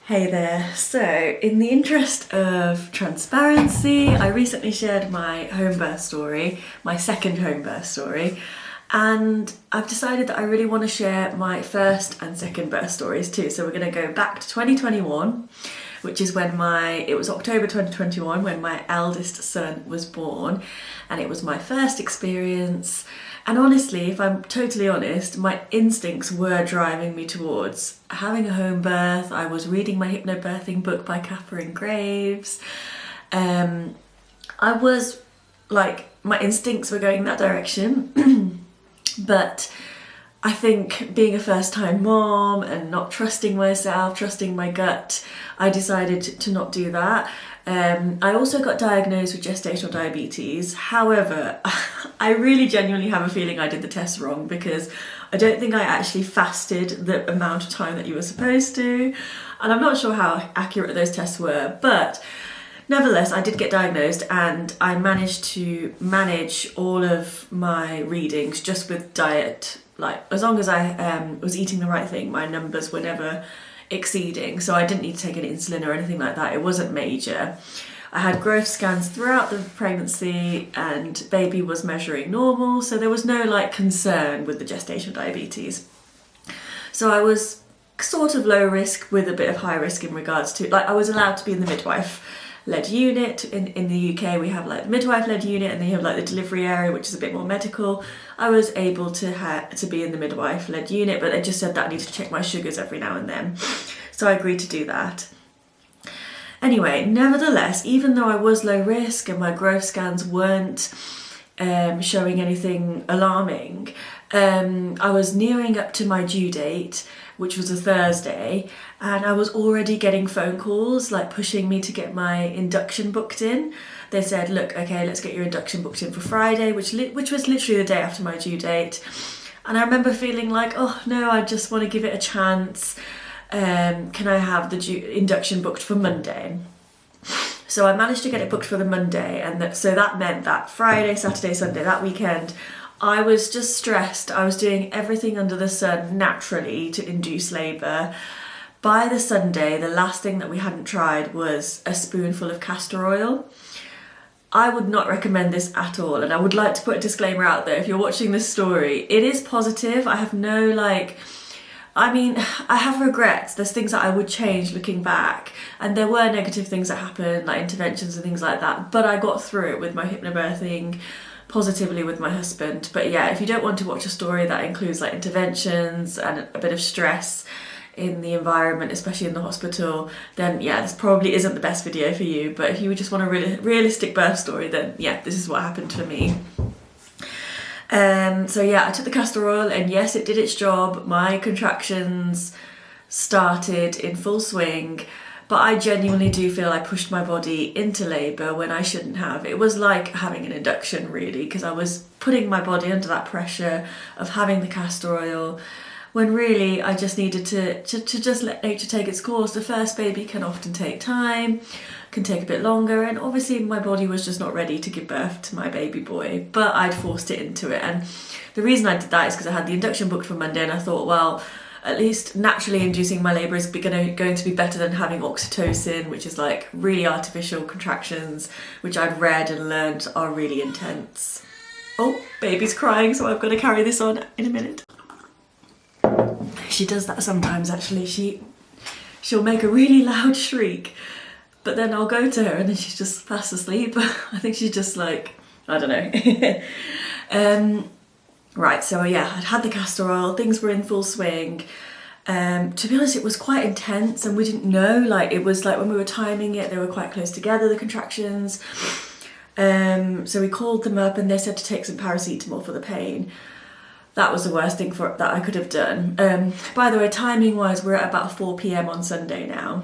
Hey there. So, in the interest of transparency, I recently shared my home birth story, my second home birth story, and I've decided that I really want to share my first and second birth stories too. So we're going to go back to 2021, which is when it was October 2021 when my eldest son was born, and it was my first experience. And honestly, if I'm totally honest, my instincts were driving me towards having a home birth. I was reading my hypnobirthing book by Catherine Graves. I was like, my instincts were going that direction. But I think being a first-time mom and not trusting myself, trusting my gut, I decided to not do that. I also got diagnosed with gestational diabetes. However, I really genuinely have a feeling I did the test wrong, because I don't think I actually fasted the amount of time that you were supposed to. And I'm not sure how accurate those tests were, but nevertheless, I did get diagnosed, and I managed to manage all of my readings just with diet. Like, as long as I was eating the right thing, my numbers were never exceeding, so I didn't need to take any insulin or anything like that. It wasn't major. I had growth scans throughout the pregnancy, and baby was measuring normal, so there was no like concern with the gestational diabetes. So I was sort of low risk with a bit of high risk in regards to, like, I was allowed to be in the midwife-led unit. In the UK we have like the midwife-led unit, and then you have like the delivery area, which is a bit more medical. I was able to be in the midwife-led unit, but they just said that I need to check my sugars every now and then. So I agreed to do that. Anyway, nevertheless, even though I was low risk and my growth scans weren't showing anything alarming, I was nearing up to my due date, which was a Thursday, and I was already getting phone calls like pushing me to get my induction booked in. They said, look, okay, let's get your induction booked in for Friday, which was literally the day after my due date. And I remember feeling like, oh no, I just want to give it a chance. Can I have the induction booked for Monday? So I managed to get it booked for the Monday, and so that meant that Friday, Saturday, Sunday, that weekend, I was just stressed. I was doing everything under the sun naturally to induce labour. By the Sunday, the last thing that we hadn't tried was a spoonful of castor oil. I would not recommend this at all, and I would like to put a disclaimer out there. If you're watching this story, it is positive. I have no I have regrets. There's things that I would change looking back, and there were negative things that happened, like interventions and things like that, but I got through it with my hypnobirthing, positively with my husband. But yeah, if you don't want to watch a story that includes like interventions and a bit of stress in the environment, especially in the hospital, then yeah, this probably isn't the best video for you. But if you just want a really realistic birth story, then yeah, this is what happened to me. So yeah, I took the castor oil, and yes, it did its job. My contractions started in full swing, but I genuinely do feel I pushed my body into labour when I shouldn't have. It was like having an induction, really, because I was putting my body under that pressure of having the castor oil, when really I just needed to just let nature take its course. The first baby can often take time, can take a bit longer, and obviously my body was just not ready to give birth to my baby boy, but I'd forced it into it. And the reason I did that is because I had the induction booked for Monday, and I thought, well, at least naturally inducing my labour is going to be better than having oxytocin, which is like really artificial contractions, which I'd read and learned are really intense. Oh, baby's crying, so I've got to carry this on in a minute. She does that sometimes, actually. She'll make a really loud shriek, but then I'll go to her and then she's just fast asleep. I think she's just like, I don't know. Right, so yeah, I'd had the castor oil, things were in full swing. To be honest, it was quite intense, and we didn't know, like, it was like when we were timing it, they were quite close together, the contractions. So we called them up and they said to take some paracetamol for the pain. That was the worst thing that I could have done. By the way, timing wise, we're at about 4 p.m. on Sunday now.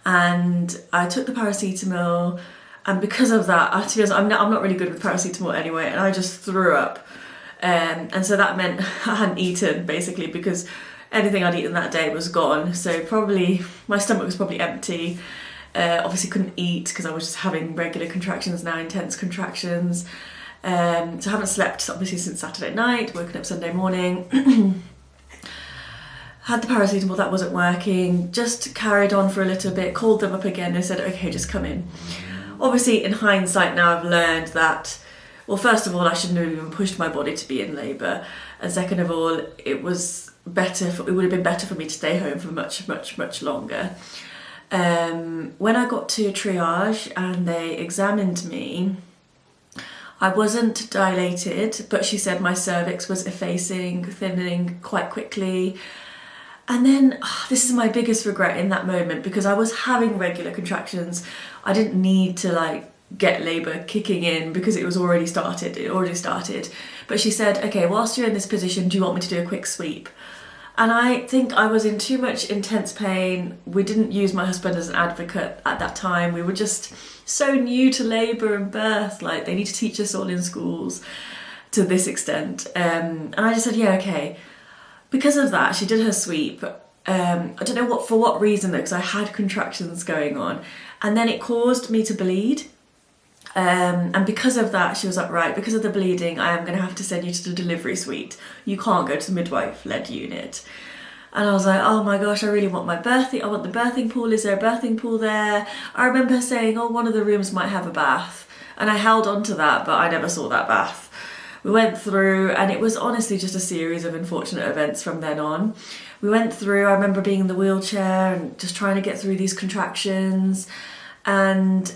And I took the paracetamol, and because of that, to be honest, I'm not really good with paracetamol anyway, and I just threw up. And so that meant I hadn't eaten, basically, because anything I'd eaten that day was gone. So probably my stomach was probably empty. Obviously couldn't eat because I was just having regular contractions now, intense contractions. So I haven't slept obviously since Saturday night, woken up Sunday morning. had the paracetamol, that wasn't working, just carried on for a little bit, called them up again and said, okay, just come in. Obviously, in hindsight now, I've learned that, well, first of all, I shouldn't have even pushed my body to be in labour. And second of all, it would have been better for me to stay home for much, much, much longer. When I got to triage and they examined me, I wasn't dilated, but she said my cervix was effacing, thinning quite quickly. And then, this is my biggest regret in that moment, because I was having regular contractions. I didn't need to get labour kicking in because it already started. But she said, okay, whilst you're in this position, do you want me to do a quick sweep? And I think I was in too much intense pain. We didn't use my husband as an advocate at that time. We were just so new to labour and birth. They need to teach us all in schools to this extent. And I just said, yeah, okay. Because of that, she did her sweep. I don't know for what reason though, because I had contractions going on. And then it caused me to bleed. And because of that, she was like, right, because of the bleeding, I am going to have to send you to the delivery suite. You can't go to the midwife-led unit. And I was like, oh my gosh, I really want I want the birthing pool. Is there a birthing pool there? I remember her saying, oh, one of the rooms might have a bath. And I held on to that, but I never saw that bath. We went through, and it was honestly just a series of unfortunate events from then on. We went through, I remember being in the wheelchair and just trying to get through these contractions. And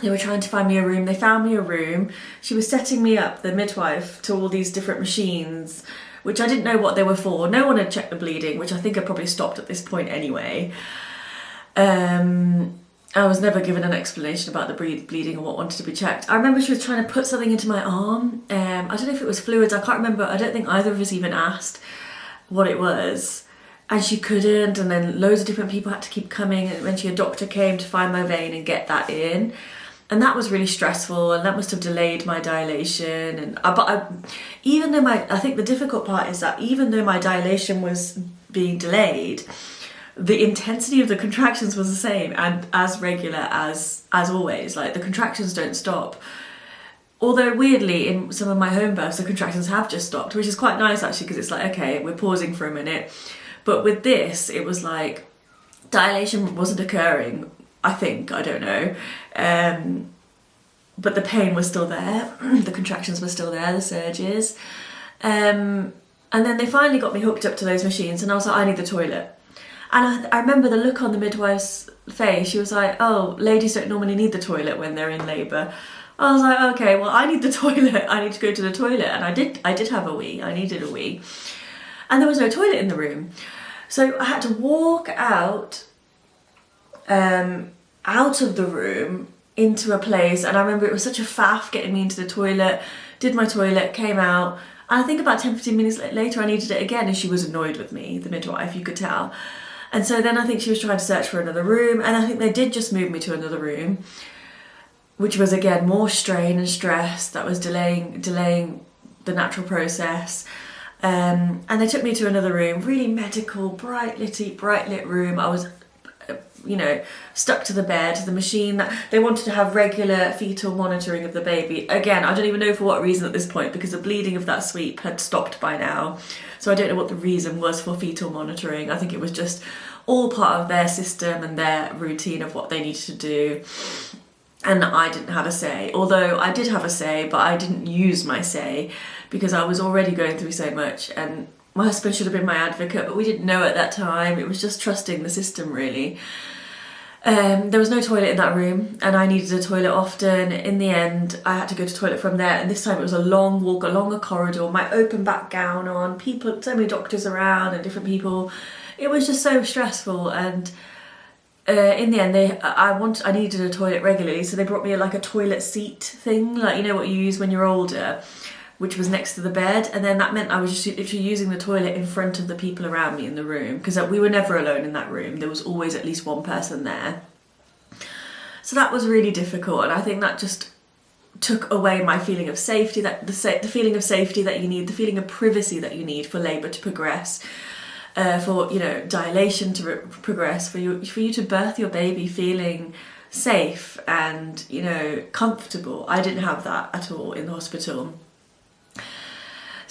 they were trying to find me a room. They found me a room. She was setting me up, the midwife, to all these different machines, which I didn't know what they were for. No one had checked the bleeding, which I think had probably stopped at this point anyway. I was never given an explanation about the bleeding or what wanted to be checked. I remember she was trying to put something into my arm. I don't know if it was fluids, I can't remember. I don't think either of us even asked what it was. And she couldn't, and then loads of different people had to keep coming, and eventually a doctor came to find my vein and get that in. And that was really stressful, and that must have delayed my dilation. And even though I think the difficult part is that even though my dilation was being delayed, the intensity of the contractions was the same and as regular as always. The contractions don't stop. Although weirdly, in some of my home births, the contractions have just stopped, which is quite nice actually, because it's okay, we're pausing for a minute. But with this, it was dilation wasn't occurring, I think, I don't know. But the pain was still there, the contractions were still there, the surges. And then they finally got me hooked up to those machines, and I was like, I need the toilet. And I remember the look on the midwife's face. She was like, oh, ladies don't normally need the toilet when they're in labour. I was like, okay, well, I need the toilet. I need to go to the toilet. And I did have a wee. I needed a wee. And there was no toilet in the room. So I had to walk out of the room into a place. And I remember it was such a faff getting me into the toilet. Did my toilet, came out. And I think about 10-15 minutes later, I needed it again. And she was annoyed with me, the midwife, you could tell. And so then I think she was trying to search for another room, and I think they did just move me to another room, which was again more strain and stress that was delaying the natural process. And they took me to another room, really medical, bright lit room. I was, stuck to the bed, the machine that they wanted to have regular fetal monitoring of the baby. Again, I don't even know for what reason at this point, because the bleeding of that sweep had stopped by now. So I don't know what the reason was for fetal monitoring. I think it was just all part of their system and their routine of what they needed to do. And I didn't have a say. Although I did have a say, but I didn't use my say because I was already going through so much, and my husband should have been my advocate, but we didn't know at that time. It was just trusting the system, really. There was no toilet in that room, and I needed a toilet often. In the end, I had to go to the toilet from there, and this time it was a long walk along a corridor, my open back gown on, people, so many doctors around and different people. It was just so stressful, and in the end, I needed a toilet regularly, so they brought me a toilet seat thing, what you use when you're older, which was next to the bed, and then that meant I was just literally using the toilet in front of the people around me in the room, because we were never alone in that room. There was always at least one person there. So that was really difficult, and I think that just took away my feeling of safety, that the feeling of safety that you need, the feeling of privacy that you need for labour to progress, for dilation to progress, for you to birth your baby feeling safe and comfortable. I didn't have that at all in the hospital.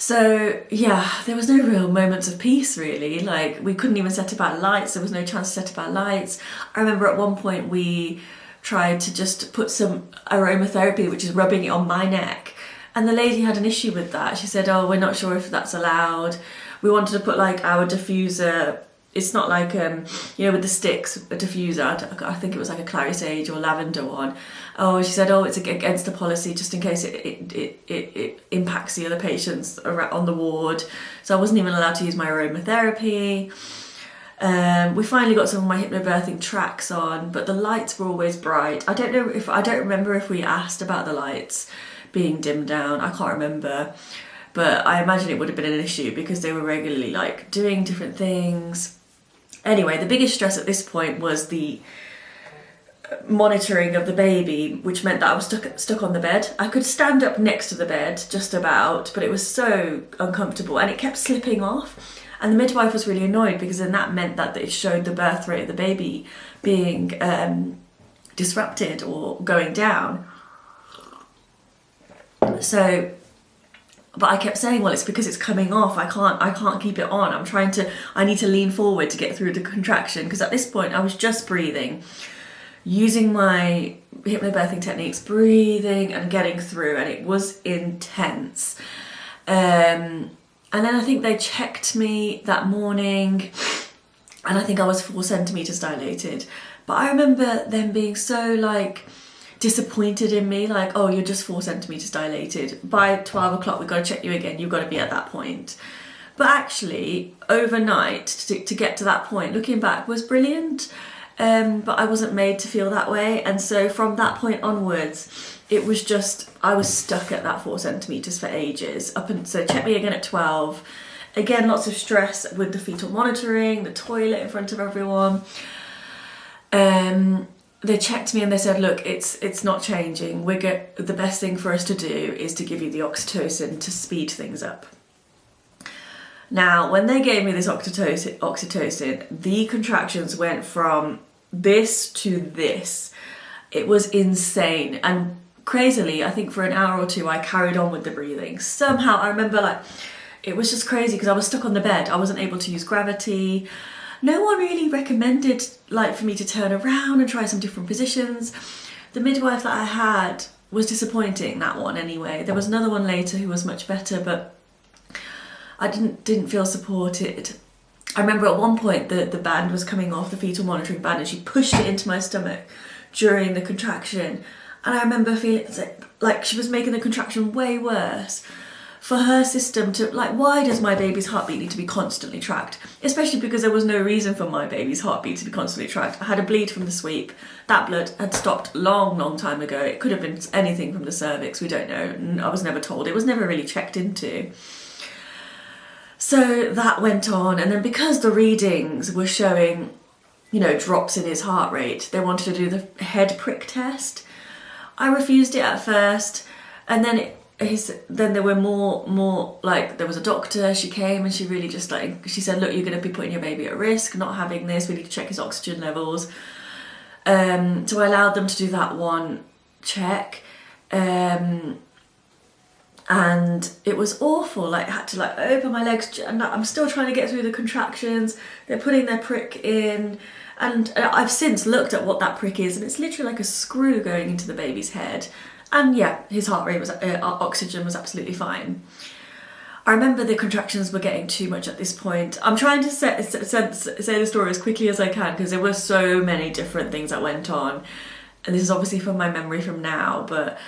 So yeah, there was no real moments of peace really. Like we couldn't even set about lights. There was no chance to set about lights. I remember at one point we tried to just put some aromatherapy, which is rubbing it on my neck. And the lady had an issue with that. She said, oh, we're not sure if that's allowed. We wanted to put like our diffuser. It's not like, with the sticks, a diffuser. I think it was like a clary sage or lavender one. Oh, she said, oh, it's against the policy just in case it impacts the other patients on the ward. So I wasn't even allowed to use my aromatherapy. We finally got some of my hypnobirthing tracks on, but the lights were always bright. I don't remember if we asked about the lights being dimmed down. I can't remember. But I imagine it would have been an issue because they were regularly like doing different things. Anyway, the biggest stress at this point was the monitoring of the baby, which meant that I was stuck on the bed. I could stand up next to the bed just about, but it was so uncomfortable and it kept slipping off. And the midwife was really annoyed because then that meant that it showed the birth rate of the baby being disrupted or going down. So, but I kept saying, well, it's because it's coming off. I can't keep it on. I need to lean forward to get through the contraction. Because at this point I was just breathing, using my hypnobirthing techniques, breathing and getting through, and it was intense. And then I think they checked me that morning and I think I was 4 centimetres dilated. But I remember them being so like disappointed in me, like, oh, you're just 4 centimetres dilated. By 12 o'clock, we've got to check you again. You've got to be at that point. But actually, overnight, to get to that point, looking back, was brilliant. But I wasn't made to feel that way. And so from that point onwards, it was just, I was stuck at that 4 centimetres for ages. So check me again at 12. Again, lots of stress with the fetal monitoring, the toilet in front of everyone. They checked me and they said, look, it's not changing. The best thing for us to do is to give you the oxytocin to speed things up. Now, when they gave me this oxytocin, the contractions went from this to this. It was insane. And crazily, I think for an hour or two, I carried on with the breathing. Somehow, I remember it was just crazy because I was stuck on the bed. I wasn't able to use gravity. No one really recommended for me to turn around and try some different positions. The midwife that I had was disappointing, that one anyway. There was another one later who was much better, but I didn't feel supported. I remember at one point the band was coming off, the fetal monitoring band, and she pushed it into my stomach during the contraction. And I remember feeling like she was making the contraction way worse. For her system to, why does my baby's heartbeat need to be constantly tracked? Especially because there was no reason for my baby's heartbeat to be constantly tracked. I had a bleed from the sweep. That blood had stopped long time ago. It could have been anything from the cervix, we don't know. I was never told. It was never really checked into. So that went on, and then because the readings were showing, drops in his heart rate, they wanted to do the head prick test. I refused it at first, and then then there were more there was a doctor. She came and she really just she said, look, you're going to be putting your baby at risk not having this. We need to check his oxygen levels. So I allowed them to do that one check, and it was awful. I had to open my legs, and I'm still trying to get through the contractions. They're putting their prick in, and I've since looked at what that prick is, and it's literally like a screw going into the baby's head. And yeah, his heart rate was, oxygen was absolutely fine. I remember the contractions were getting too much at this point. I'm trying to say the story as quickly as I can because there were so many different things that went on. And this is obviously from my memory from now, but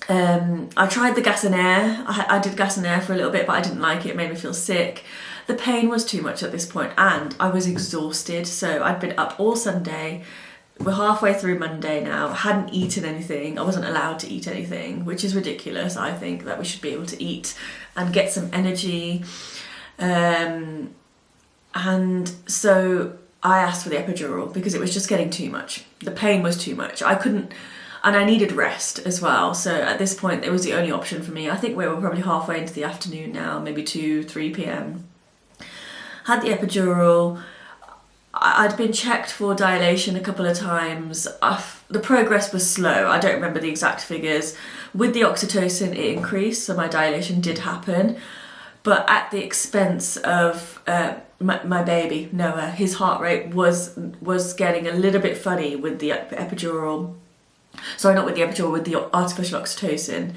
I tried the gas and air. I did gas and air for a little bit, but I didn't like it. It made me feel sick. The pain was too much at this point and I was exhausted. So I'd been up all Sunday. We're halfway through Monday now. I hadn't eaten anything. I wasn't allowed to eat anything, which is ridiculous. I think that we should be able to eat and get some energy. And so I asked for the epidural because it was just getting too much. The pain was too much. I couldn't, and I needed rest as well. So at this point, it was the only option for me. I think we were probably halfway into the afternoon now, maybe 2-3 p.m. Had the epidural. I'd been checked for dilation a couple of times. The progress was slow. I don't remember the exact figures. With the oxytocin, it increased, so my dilation did happen, but at the expense of my baby Noah. His heart rate was getting a little bit funny with the epidural. Sorry, not with the epidural, with the artificial oxytocin.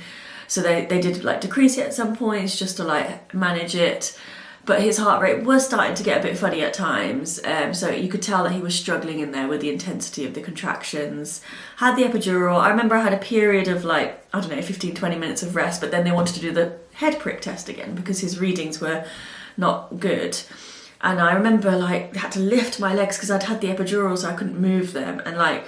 So they did like decrease it at some points just to like manage it. But his heart rate was starting to get a bit funny at times, so you could tell that he was struggling in there with the intensity of the contractions. Had the epidural. I remember I had a period of like, I don't know, 15-20 minutes of rest, but then they wanted to do the head prick test again because his readings were not good. And I remember like I had to lift my legs because I'd had the epidural, so I couldn't move them, and like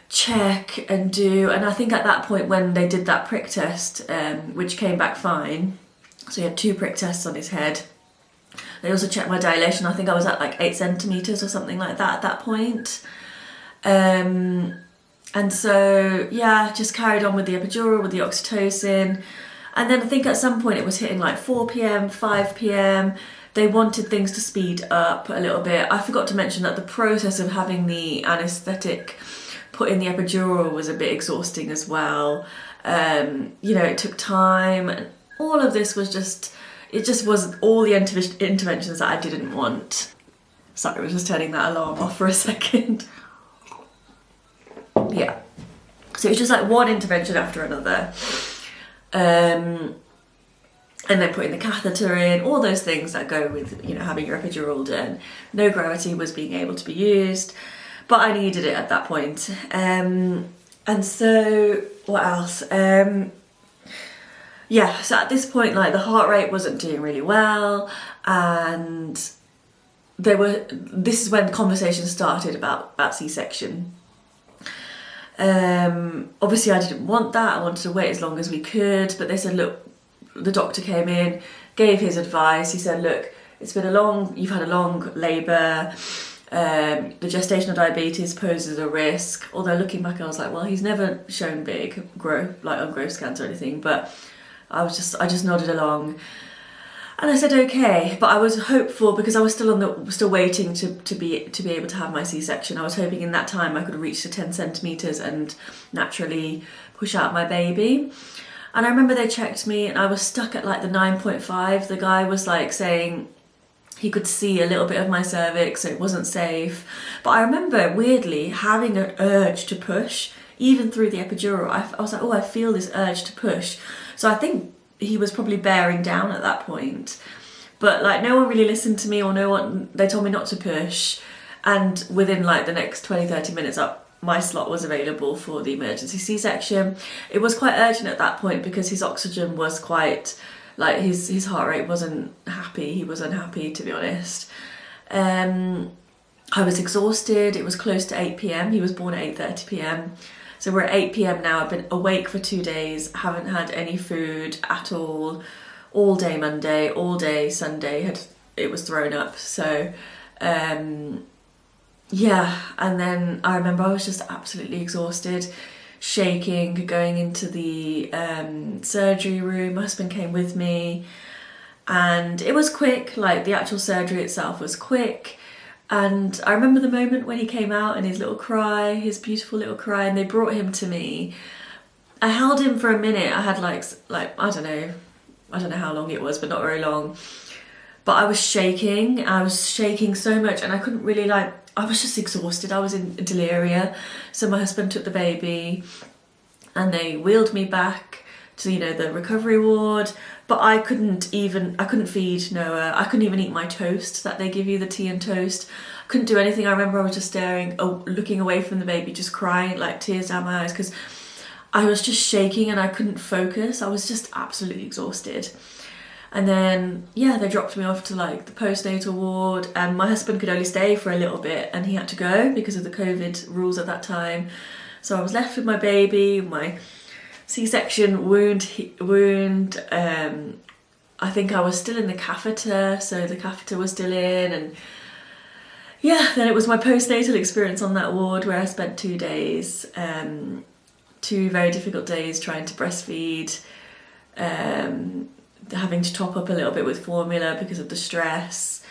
check and do. And I think at that point when they did that prick test, which came back fine, so he had 2 prick tests on his head. They also checked my dilation. I think I was at like 8 centimetres or something like that at that point. And so, yeah, just carried on with the epidural, with the oxytocin. And then I think at some point it was hitting like 4 p.m, 5 p.m. They wanted things to speed up a little bit. I forgot to mention that the process of having the anaesthetic put in the epidural was a bit exhausting as well. It took time. And all of this was it just was all the interventions that I didn't want. Sorry, I was just turning that alarm off for a second. Yeah. So it was just like one intervention after another. And then putting the catheter in, all those things that go with, having your epidural done. No gravity was being able to be used, but I needed it at that point. And so, what else? So at this point, like the heart rate wasn't doing really well, and this is when conversations started about C-section. Obviously I didn't want that. I wanted to wait as long as we could, but they said, look, the doctor came in, gave his advice. He said, look, you've had a long labour. The gestational diabetes poses a risk. Although looking back, I was like, well, he's never shown big growth, like on growth scans or anything, but I just nodded along, and I said okay. But I was hopeful because I was still waiting to be able to have my C-section. I was hoping in that time I could reach to 10 centimetres and naturally push out my baby. And I remember they checked me and I was stuck at like the 9.5. The guy was like saying he could see a little bit of my cervix, so it wasn't safe. But I remember weirdly having an urge to push, even through the epidural. I was like, oh, I feel this urge to push. So I think he was probably bearing down at that point. But like no one really listened to me, or they told me not to push. And within like the next 20-30 minutes my slot was available for the emergency C-section. It was quite urgent at that point because his oxygen was quite, like his heart rate wasn't happy. He was unhappy, to be honest. I was exhausted. It was close to 8 p.m. He was born at 8:30 p.m. So we're at 8 p.m. now. I've been awake for 2 days, haven't had any food at all day Monday, all day Sunday it was thrown up. So, and then I remember I was just absolutely exhausted, shaking, going into the surgery room. My husband came with me, and it was quick, like the actual surgery itself was quick. And I remember the moment when he came out and his beautiful little cry, and they brought him to me. I held him for a minute. I had like I don't know how long it was, but not very long. But I was shaking so much, and I couldn't really I was just exhausted. I was in deliria. So my husband took the baby and they wheeled me back to, the recovery ward. But I couldn't feed Noah. I couldn't even eat my toast that they give you, the tea and toast. I couldn't do anything. I remember I was just looking away from the baby, just crying, like tears down my eyes, because I was just shaking and I couldn't focus. I was just absolutely exhausted. And then, they dropped me off to like the postnatal ward, and my husband could only stay for a little bit and he had to go because of the COVID rules at that time. So I was left with my baby, my C-section wound. I think I was still in the catheter, so the catheter was still in, and then it was my postnatal experience on that ward where I spent 2 days, 2 very difficult days trying to breastfeed, having to top up a little bit with formula because of the stress,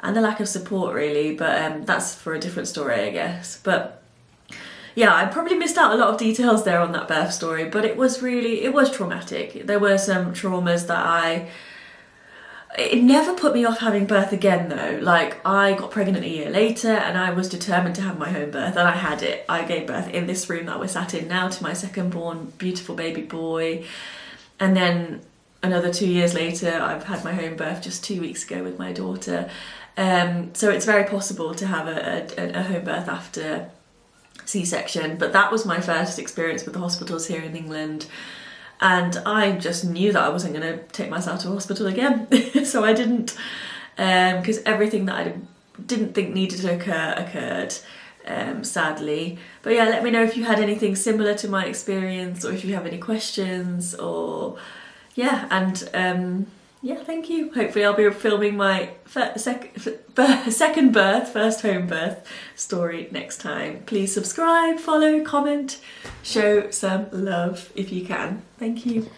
and the lack of support really, but that's for a different story, I guess. But yeah, I probably missed out a lot of details there on that birth story, but it was traumatic. There were some traumas that it never put me off having birth again though. Like, I got pregnant a year later and I was determined to have my home birth, and I had it. I gave birth in this room that we're sat in now to my second born beautiful baby boy. And then another 2 years later, I've had my home birth just 2 weeks ago with my daughter. So it's very possible to have a home birth after C-section, but that was my first experience with the hospitals here in England. And I just knew that I wasn't going to take myself to hospital again. So I didn't, because everything that I didn't think needed to occur occurred, sadly. But yeah, let me know if you had anything similar to my experience, or if you have any questions, or yeah, and yeah, thank you. Hopefully I'll be filming my second birth, first home birth story next time. Please subscribe, follow, comment, show some love if you can. Thank you.